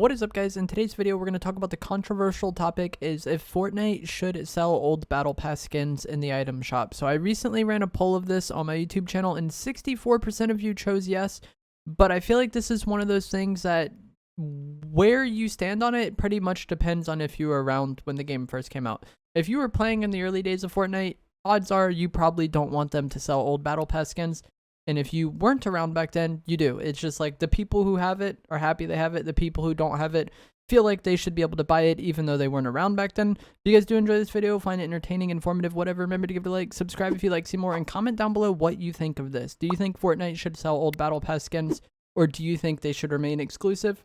What is up, guys? In today's video, we're going to talk about the controversial topic is if Fortnite should sell old Battle Pass skins in the item shop. So I recently ran a poll of this on my YouTube channel and 64% of you chose yes, but I feel like this is one of those things that where you stand on it pretty much depends on if you were around when the game first came out. If you were playing in the early days of Fortnite, odds are you probably don't want them to sell old Battle Pass skins. And if you weren't around back then, you do. It's just like the people who have it are happy they have it. The people who don't have it feel like they should be able to buy it even though they weren't around back then. If you guys do enjoy this video, find it entertaining, informative, whatever, remember to give it a like, subscribe if you'd like to see more, and comment down below what you think of this. Do you think Fortnite should sell old Battle Pass skins, or do you think they should remain exclusive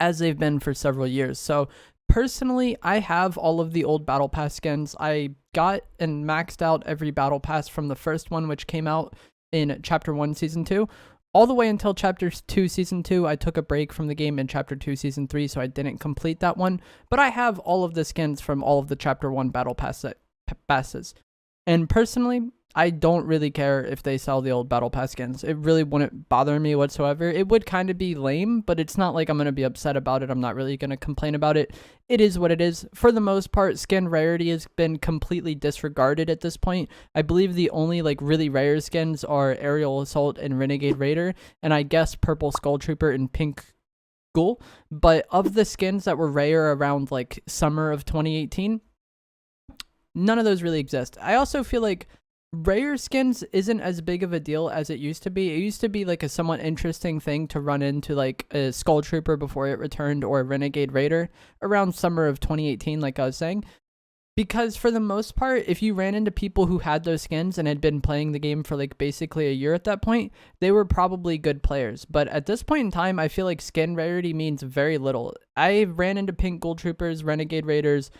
as they've been for several years? So personally, I have all of the old Battle Pass skins. I got and maxed out every Battle Pass from the first one, which came out in Chapter 1, Season 2, all the way until Chapter 2, Season 2. I took a break from the game in Chapter 2, Season 3, so I didn't complete that one, but I have all of the skins from all of the Chapter 1 Battle Passes. And personally, I don't really care if they sell the old Battle Pass skins. It really wouldn't bother me whatsoever. It would kind of be lame, but it's not like I'm going to be upset about it. I'm not really going to complain about it. It is what it is. For the most part, skin rarity has been completely disregarded at this point. I believe the only really rare skins are Aerial Assault and Renegade Raider, and I guess Purple Skull Trooper and Pink Ghoul. But of the skins that were rare around summer of 2018, none of those really exist. I also feel like rare skins isn't as big of a deal as it used to be. It used to be a somewhat interesting thing to run into a Skull Trooper before it returned, or a Renegade Raider around summer of 2018, like I was saying. Because for the most part, if you ran into people who had those skins and had been playing the game for basically a year at that point, they were probably good players. But at this point in time, I feel like skin rarity means very little. I ran into Pink Ghoul Troopers, Renegade Raiders,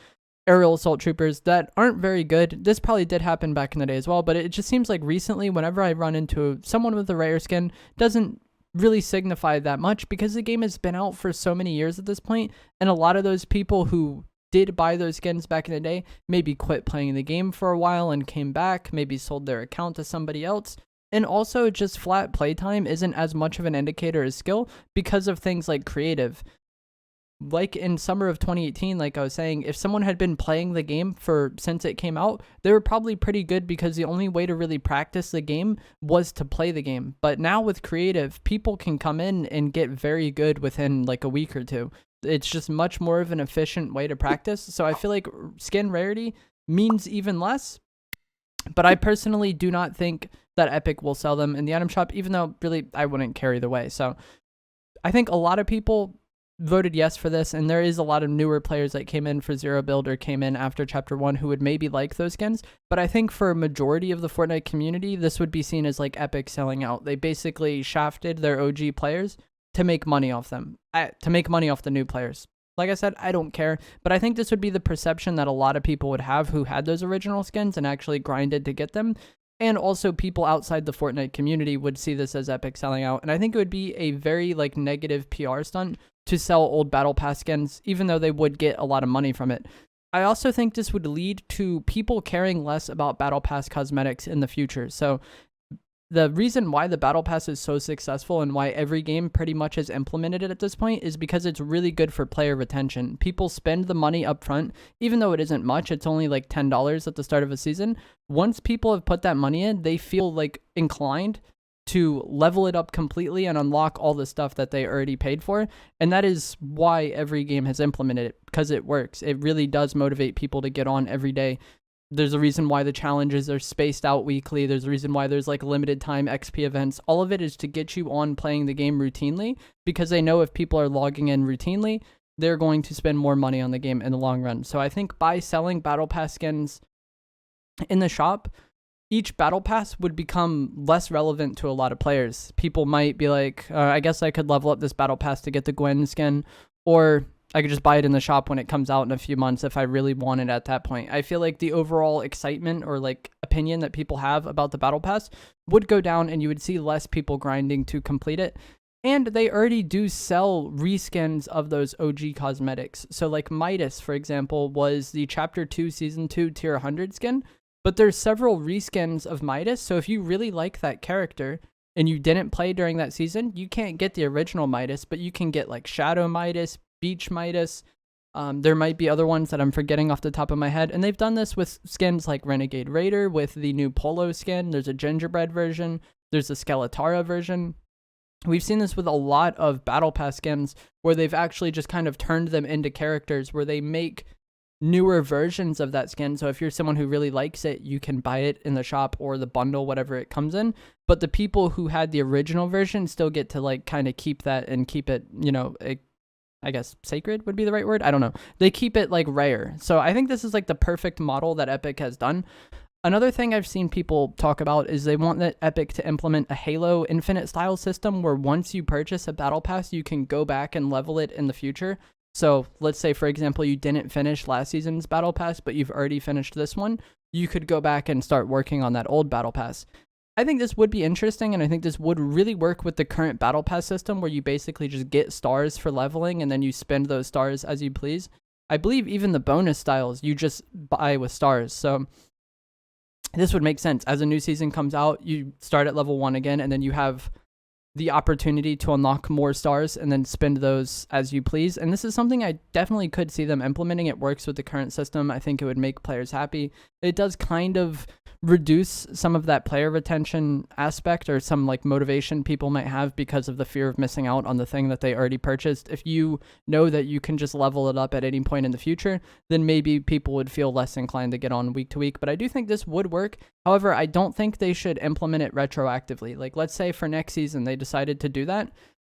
Aerial Assault Troopers that aren't very good. This probably did happen back in the day as well, but it just seems like recently, whenever I run into someone with a rare skin, doesn't really signify that much because the game has been out for so many years at this point, and a lot of those people who did buy those skins back in the day maybe quit playing the game for a while and came back, maybe sold their account to somebody else. And also, just flat playtime isn't as much of an indicator as skill because of things like creative. Like in summer of 2018, like I was saying, if someone had been playing the game since it came out, they were probably pretty good because the only way to really practice the game was to play the game. But now with creative, people can come in and get very good within a week or two. It's just much more of an efficient way to practice. So I feel like skin rarity means even less. But I personally do not think that Epic will sell them in the item shop, even though really I wouldn't care either way. So I think a lot of people voted yes for this, and there is a lot of newer players that came in for Zero Build or came in after Chapter 1 who would maybe like those skins, but I think for a majority of the Fortnite community, this would be seen as Epic selling out. They basically shafted their OG players to make money off them, to make money off the new players. Like I said, I don't care, but I think this would be the perception that a lot of people would have who had those original skins and actually grinded to get them. And also people outside the Fortnite community would see this as Epic selling out. And I think it would be a very negative PR stunt to sell old Battle Pass skins, even though they would get a lot of money from it. I also think this would lead to people caring less about Battle Pass cosmetics in the future. So the reason why the Battle Pass is so successful and why every game pretty much has implemented it at this point is because it's really good for player retention. People spend the money up front, even though it isn't much. It's only $10 at the start of a season. Once people have put that money in, they feel inclined to level it up completely and unlock all the stuff that they already paid for. And that is why every game has implemented it, because it works. It really does motivate people to get on every day. There's a reason why the challenges are spaced out weekly. There's a reason why there's limited time XP events. All of it is to get you on playing the game routinely, because they know if people are logging in routinely, they're going to spend more money on the game in the long run. So I think by selling Battle Pass skins in the shop, each Battle Pass would become less relevant to a lot of players. People might be like, I guess I could level up this Battle Pass to get the Gwen skin, or I could just buy it in the shop when it comes out in a few months if I really want it at that point. I feel like the overall excitement or opinion that people have about the Battle Pass would go down, and you would see less people grinding to complete it. And they already do sell reskins of those OG cosmetics. So Midas, for example, was the Chapter 2 Season 2 Tier 100 skin. But there's several reskins of Midas, so if you really like that character, and you didn't play during that season, you can't get the original Midas, but you can get like Shadow Midas, Beach Midas. There might be other ones that I'm forgetting off the top of my head, and they've done this with skins like Renegade Raider with the new Polo skin. There's a gingerbread version. There's a Skeletara version. We've seen this with a lot of Battle Pass skins where they've actually just kind of turned them into characters where they make newer versions of that skin. So if you're someone who really likes it, you can buy it in the shop or the bundle, whatever it comes in. But the people who had the original version still get to like kind of keep that and keep it, you know, I guess sacred would be the right word. I don't know. They keep it like rare. So I think this is like the perfect model that Epic has done. Another thing I've seen people talk about is they want that Epic to implement a Halo Infinite style system where once you purchase a Battle Pass, you can go back and level it in the future. So let's say, for example, you didn't finish last season's Battle Pass, but you've already finished this one. You could go back and start working on that old Battle Pass. I think this would be interesting, and I think this would really work with the current Battle Pass system where you basically just get stars for leveling and then you spend those stars as you please. I believe even the bonus styles you just buy with stars. So this would make sense. As a new season comes out, you start at level 1 again, and then you have the opportunity to unlock more stars and then spend those as you please. And this is something I definitely could see them implementing. It works with the current system. I think it would make players happy. It does kind of reduce some of that player retention aspect or some like motivation people might have because of the fear of missing out on the thing that they already purchased. If you know that you can just level it up at any point in the future, then maybe people would feel less inclined to get on week to week. But I do think this would work. However, I don't think they should implement it retroactively. Like, let's say for next season they decided to do that.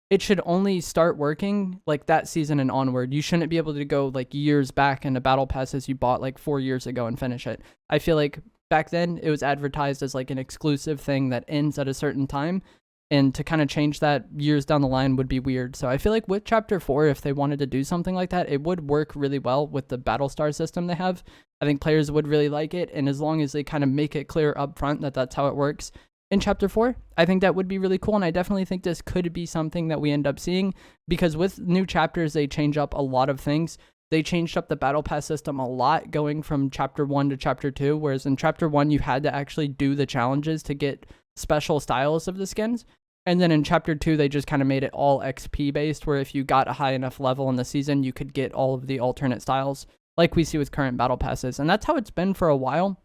It should only start working like that season and onward. You shouldn't be able to go like years back into battle passes you bought like 4 years ago and finish it. I feel like back then it was advertised as like an exclusive thing that ends at a certain time, and to kind of change that years down the line would be weird. So I feel like with chapter 4, if they wanted to do something like that, it would work really well with the battle star system they have. I think players would really like it, and as long as they kind of make it clear up front that that's how it works in chapter 4, I think that would be really cool. And I definitely think this could be something that we end up seeing, because with new chapters they change up a lot of things. They changed up the battle pass system a lot going from chapter 1 to chapter 2, whereas in chapter 1 you had to actually do the challenges to get special styles of the skins. And then in chapter 2 they just kind of made it all XP based, where if you got a high enough level in the season you could get all of the alternate styles like we see with current battle passes. And that's how it's been for a while.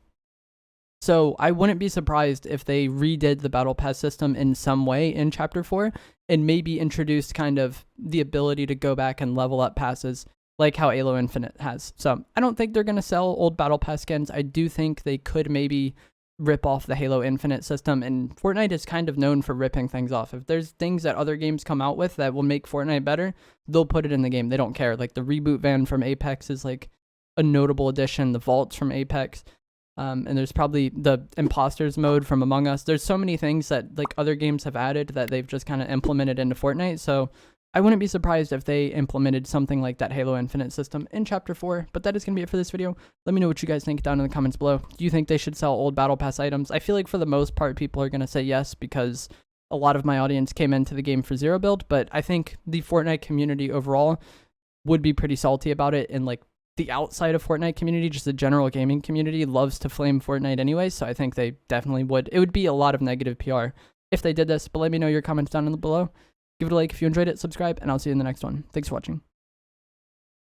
So I wouldn't be surprised if they redid the battle pass system in some way in chapter 4 and maybe introduced kind of the ability to go back and level up passes like how Halo Infinite has. So I don't think they're going to sell old battle pass skins. I do think they could maybe rip off the Halo Infinite system, and Fortnite is kind of known for ripping things off. If there's things that other games come out with that will make Fortnite better, they'll put it in the game. They don't care. Like the reboot van from Apex is like a notable addition. The vaults from Apex. And there's probably the imposters mode from Among Us. There's so many things that like other games have added that they've just kind of implemented into Fortnite. So I wouldn't be surprised if they implemented something like that Halo Infinite system in chapter 4. But that is going to be it for this video. Let me know what you guys think down in the comments below. Do you think they should sell old battle pass items? I feel like for the most part people are going to say yes, because a lot of my audience came into the game for zero build. But I think the Fortnite community overall would be pretty salty about it, and like the outside of Fortnite community, just the general gaming community, loves to flame Fortnite anyway, so I think they definitely would. It would be a lot of negative PR if they did this, but let me know your comments down below. Give it a like if you enjoyed it, subscribe, and I'll see you in the next one. Thanks for watching.